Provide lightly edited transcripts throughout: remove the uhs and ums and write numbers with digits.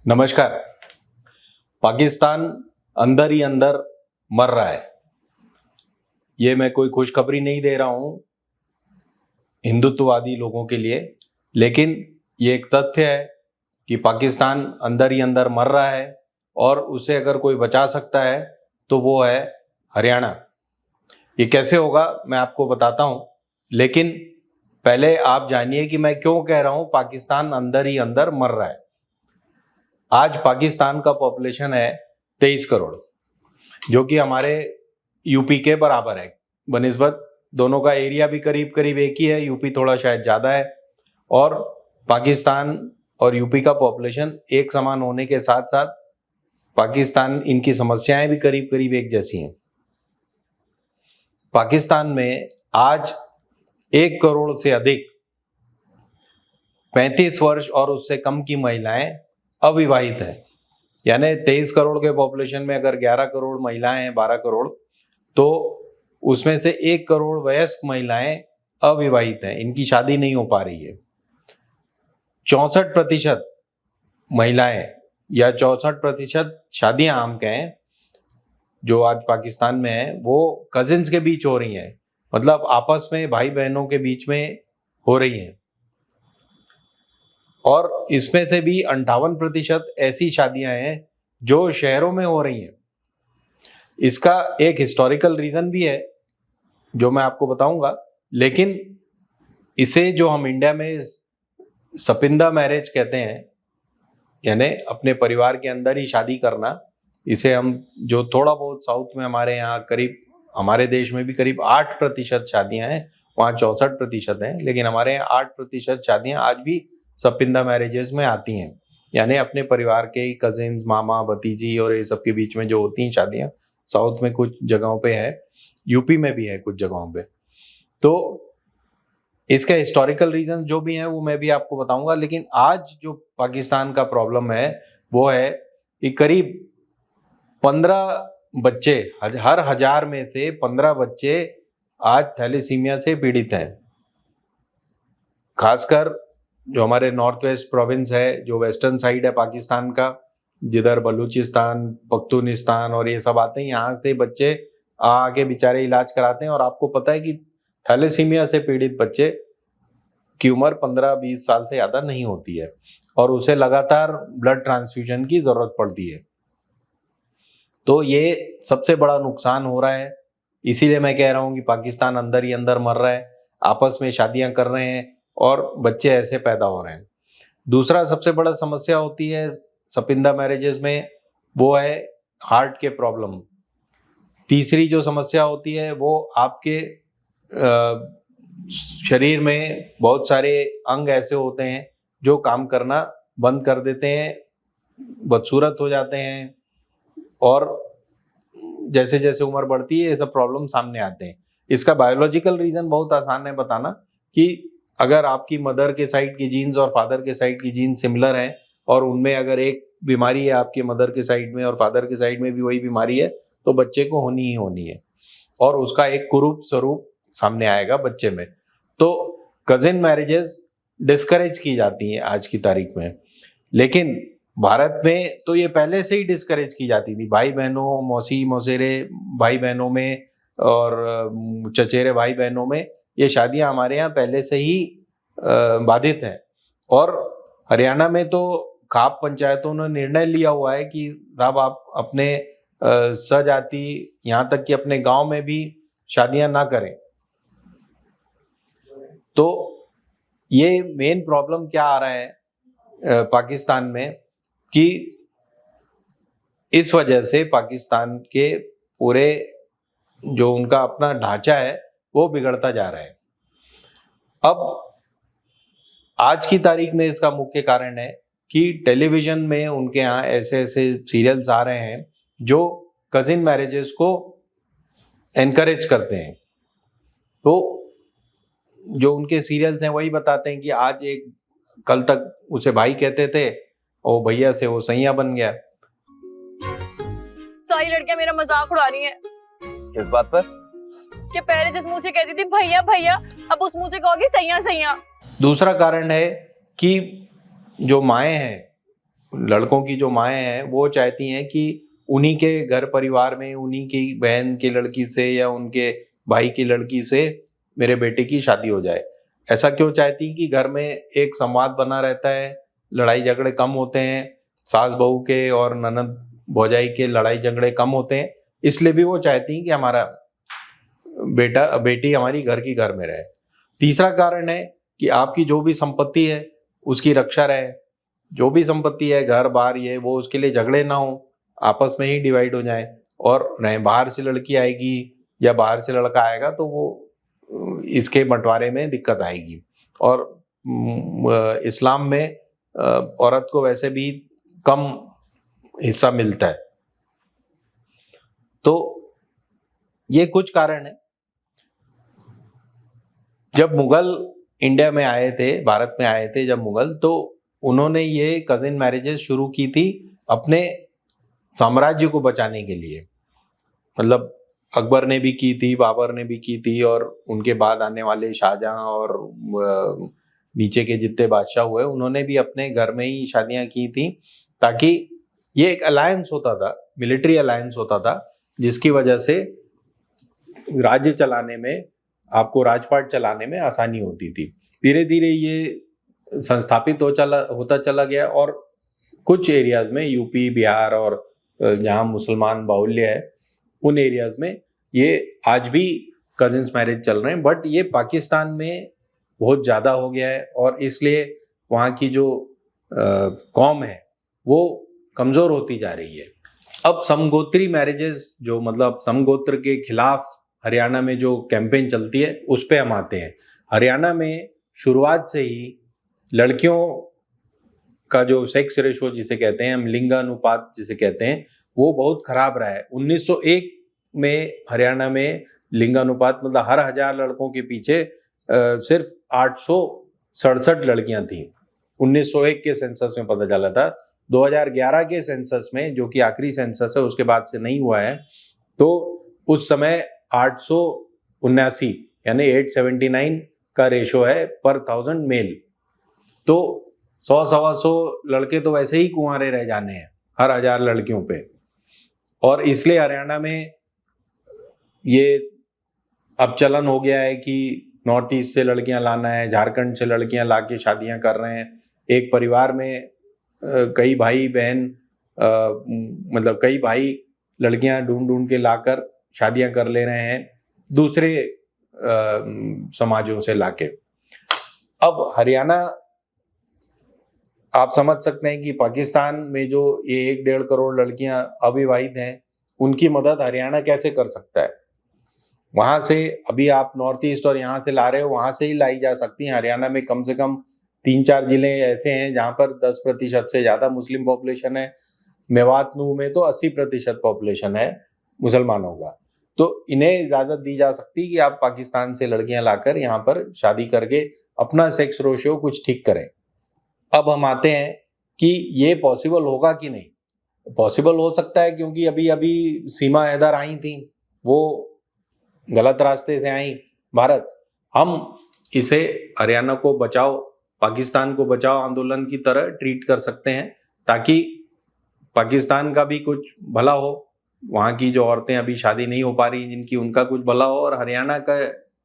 नमस्कार। पाकिस्तान अंदर ही अंदर मर रहा है। ये मैं कोई खुशखबरी नहीं दे रहा हूं हिंदुत्ववादी लोगों के लिए, लेकिन ये एक तथ्य है कि पाकिस्तान अंदर ही अंदर मर रहा है और उसे अगर कोई बचा सकता है तो वो है हरियाणा। ये कैसे होगा मैं आपको बताता हूं, लेकिन पहले आप जानिए कि मैं क्यों कह रहा हूं पाकिस्तान अंदर ही अंदर मर रहा है। आज पाकिस्तान का पॉपुलेशन है 23 करोड़, जो कि हमारे यूपी के बराबर है बनिस्बत। दोनों का एरिया भी करीब करीब एक ही है, यूपी थोड़ा शायद ज़्यादा है। और पाकिस्तान और यूपी का पॉपुलेशन एक समान होने के साथ साथ पाकिस्तान इनकी समस्याएं भी करीब करीब एक जैसी हैं। पाकिस्तान में आज 1 करोड़ से अधिक 35 वर्ष और उससे कम की महिलाएं अविवाहित हैं। यानी 23 करोड़ के पॉपुलेशन में अगर 11 करोड़ महिलाएं हैं, 12 करोड़, तो उसमें से 1 करोड़ वयस्क महिलाएं अविवाहित हैं, इनकी शादी नहीं हो पा रही है। 64% महिलाएं या 64% शादियां हम कहें जो आज पाकिस्तान में है वो कजिन्स के बीच हो रही हैं, मतलब आपस में भाई बहनों के बीच में हो रही हैं। और इसमें से भी 58% ऐसी शादियां हैं जो शहरों में हो रही हैं। इसका एक हिस्टोरिकल रीजन भी है जो मैं आपको बताऊंगा, लेकिन इसे जो हम इंडिया में सपिंदा मैरिज कहते हैं, यानी अपने परिवार के अंदर ही शादी करना, इसे हम जो थोड़ा बहुत साउथ में हमारे यहाँ करीब, हमारे देश में भी करीब 8% शादियां हैं, वहाँ 64% हैं, लेकिन हमारे यहाँ 8% शादियां आज भी सपिंदा मैरिजेस में आती हैं। यानी अपने परिवार के कजिन्स, मामा भतीजी और ये सब के बीच में जो होती हैं शादियां, साउथ में कुछ जगहों पे है, यूपी में भी है कुछ जगहों पे। तो इसका हिस्टोरिकल रीजन जो भी है वो मैं भी आपको बताऊंगा, लेकिन आज जो पाकिस्तान का प्रॉब्लम है वो है कि करीब 15 बच्चे, हर 1000 में से 15 बच्चे आज थैलेसीमिया से पीड़ित हैं। खासकर जो हमारे नॉर्थ वेस्ट प्रोविंस है, जो वेस्टर्न साइड है पाकिस्तान का, जिधर बलूचिस्तान, पख्तूनिस्तान और ये सब आते हैं, यहाँ से बच्चे आके बेचारे इलाज कराते हैं। और आपको पता है कि थैलेसीमिया से पीड़ित बच्चे की उम्र 15-20 साल से ज़्यादा नहीं होती है और उसे लगातार ब्लड ट्रांसफ्यूजन की जरूरत पड़ती है। तो ये सबसे बड़ा नुकसान हो रहा है। इसीलिए मैं कह रहा हूँ कि पाकिस्तान अंदर ही अंदर मर रहा है, आपस में शादियां कर रहे हैं और बच्चे ऐसे पैदा हो रहे हैं। दूसरा सबसे बड़ा समस्या होती है सपिंदा मैरिजेस में, वो है हार्ट के प्रॉब्लम। तीसरी जो समस्या होती है वो आपके शरीर में बहुत सारे अंग ऐसे होते हैं जो काम करना बंद कर देते हैं, बदसूरत हो जाते हैं, और जैसे जैसे उम्र बढ़ती है ये सब प्रॉब्लम सामने आते हैं। इसका बायोलॉजिकल रीजन बहुत आसान है बताना, कि अगर आपकी मदर के साइड की जीन्स और फादर के साइड की जीन्स सिमिलर हैं और उनमें अगर एक बीमारी है आपके मदर के साइड में और फादर के साइड में भी वही बीमारी है, तो बच्चे को होनी ही होनी है और उसका एक कुरूप स्वरूप सामने आएगा बच्चे में। तो कजिन मैरिजेस डिस्करेज की जाती हैं आज की तारीख में, लेकिन भारत में तो ये पहले से ही डिस्करेज की जाती थी। भाई बहनों, मौसी मौसेरे भाई बहनों में और चचेरे भाई बहनों में ये शादियां हमारे यहाँ पहले से ही बाधित हैं। और हरियाणा में तो खाप पंचायतों ने निर्णय लिया हुआ है कि साहब आप अपने सजाति, यहाँ तक कि अपने गांव में भी शादियां ना करें। तो ये मेन प्रॉब्लम क्या आ रहा है पाकिस्तान में, कि इस वजह से पाकिस्तान के पूरे जो उनका अपना ढांचा है वो बिगड़ता जा रहा है। अब आज की तारीख में इसका मुख्य कारण है कि टेलीविजन में उनके यहाँ ऐसे ऐसे सीरियल्स आ रहे हैं जो कजिन मैरिजेस को एनकरेज करते हैं। तो जो उनके सीरियल्स हैं वही बताते हैं कि आज एक, कल तक उसे भाई कहते थे और भैया से वो सैया बन गया। सारी लड़कियां मेरा मजाक उड़ा रही हैं। किस बात पर? कि पहले जिस मुंह से कहती थी भैया भैया, अब उस मुंह से कहोगी सैया सैया। दूसरा कारण है कि जो माएँ हैं लड़कों की जो माएँ हैं वो चाहती हैं कि उन्हीं के घर परिवार में उन्हीं की बहन की लड़की से या उनके भाई की लड़की से मेरे बेटे की शादी हो जाए। ऐसा क्यों चाहती कि घर में एक संवाद बना रहता है, लड़ाई झगड़े कम होते हैं, सास-बहू के और ननद भौजाई के लड़ाई झगड़े कम होते हैं, इसलिए भी वो चाहती हैं कि हमारा बेटी हमारी घर की घर में रहे। तीसरा कारण है कि आपकी जो भी संपत्ति है, उसकी रक्षा रहे। जो भी संपत्ति है, घर-बार ये वो उसके लिए झगड़े ना हों, आपस में ही डिवाइड हो जाएँ और रहे बाहर से लड़की आएगी या बाहर से लड़का आएगा तो वो इसके बँटवारे में दिक्कत आएगी। और इस्लाम में औरत को वैसे भी कम हिस्सा मिलता है। तो ये कुछ कारण हैं। जब मुगल इंडिया में आए थे, भारत में आए थे जब मुगल, तो उन्होंने ये कज़िन मैरिजेज़ शुरू की थी अपने साम्राज्य को बचाने के लिए। मतलब अकबर ने भी की थी, बाबर ने भी की थी और उनके बाद आने वाले शाहजहाँ और नीचे के जितने बादशाह हुए, उन्होंने भी अपने घर में ही शादियाँ की थी, ताकि ये एक अलायंस होता था, मिलिट्री अलायंस होता था, जिसकी वजह से राज्य चलाने में, आपको राजपाट चलाने में आसानी होती थी। धीरे-धीरे ये संस्थापित होता चला गया और कुछ एरियाज़ में यूपी, बिहार और जहाँ मुसलमान बाहुल्य है, उन एरियाज़ में ये आज भी कज़िन्स मैरिज चल रहे हैं, बट ये पाकिस्तान में बहुत ज़्यादा हो गया है और इसलिए वहाँ की जो कौम है, वो कमज़ोर होती जा रही है। अब समगोत्री मैरिजेज़ जो मतलब समगोत्र के खिलाफ हरियाणा में जो कैंपेन चलती है, उस पे हम आते हैं। हरियाणा में शुरुआत से ही लड़कियों का जो सेक्स रेशो जिसे कहते हैं, हम लिंगानुपात जिसे कहते हैं, वो बहुत खराब रहा है। 1901 में हरियाणा में लिंगानुपात मतलब हर 1000 लड़कों के पीछे सिर्फ 867 लड़कियां थीं। 1901 के सेंसस में पता चला था। 2011 के सेंसस में, जो कि आखिरी सेंसस है, उसके बाद से नहीं हुआ है, तो उस समय 879 यानी 879 का रेशो है पर 1000 मेल। तो 100 सवा 100 लड़के तो वैसे ही कुंवारे रह जाने हैं हर 1000 लड़कियों पे। और इसलिए हरियाणा में ये अब चलन हो गया है कि नॉर्थ ईस्ट से लड़कियां लाना है, झारखंड से लड़कियां लाके शादियां कर रहे हैं। एक परिवार में कई भाई बहन मतलब कई भाई लड़कियां ढूंढ के लाकर शादियां कर ले रहे हैं दूसरे समाजों से लाके। अब हरियाणा, आप समझ सकते हैं कि पाकिस्तान में जो ये 1-1.5 करोड़ लड़कियां अविवाहित हैं, उनकी मदद हरियाणा कैसे कर सकता है? वहां से अभी आप नॉर्थ ईस्ट और यहाँ से ला रहे हो, वहां से ही लाई जा सकती हैं। हरियाणा में कम से कम 3-4 जिले ऐसे हैं जहां पर 10% से ज्यादा मुस्लिम पॉपुलेशन है। मेवात नूह में तो 80% पॉपुलेशन है मुसलमानों का। तो इन्हें इजाजत दी जा सकती है कि आप पाकिस्तान से लड़कियां लाकर यहाँ पर शादी करके अपना सेक्स रेशियो कुछ ठीक करें। अब हम आते हैं कि ये पॉसिबल होगा कि नहीं। पॉसिबल हो सकता है क्योंकि अभी अभी सीमा हैदर आई थी, वो गलत रास्ते से आई भारत। हम इसे हरियाणा को बचाओ, पाकिस्तान को बचाओ आंदोलन की तरह ट्रीट कर सकते हैं, ताकि पाकिस्तान का भी कुछ भला हो, वहाँ की जो औरतें अभी शादी नहीं हो पा रही जिनकी, उनका कुछ भला हो, और हरियाणा का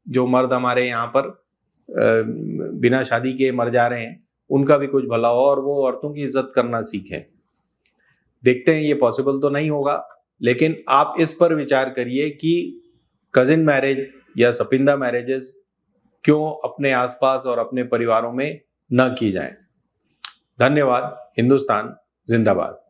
जो मर्द हमारे यहाँ पर बिना शादी के मर जा रहे हैं, उनका भी कुछ भला हो और वो औरतों की इज्जत करना सीखें। देखते हैं, ये पॉसिबल तो नहीं होगा, लेकिन आप इस पर विचार करिए कि कजिन मैरिज या सपिंदा मैरिजेस क्यों अपने आसपास और अपने परिवारों में न की जाएं। धन्यवाद। हिंदुस्तान जिंदाबाद।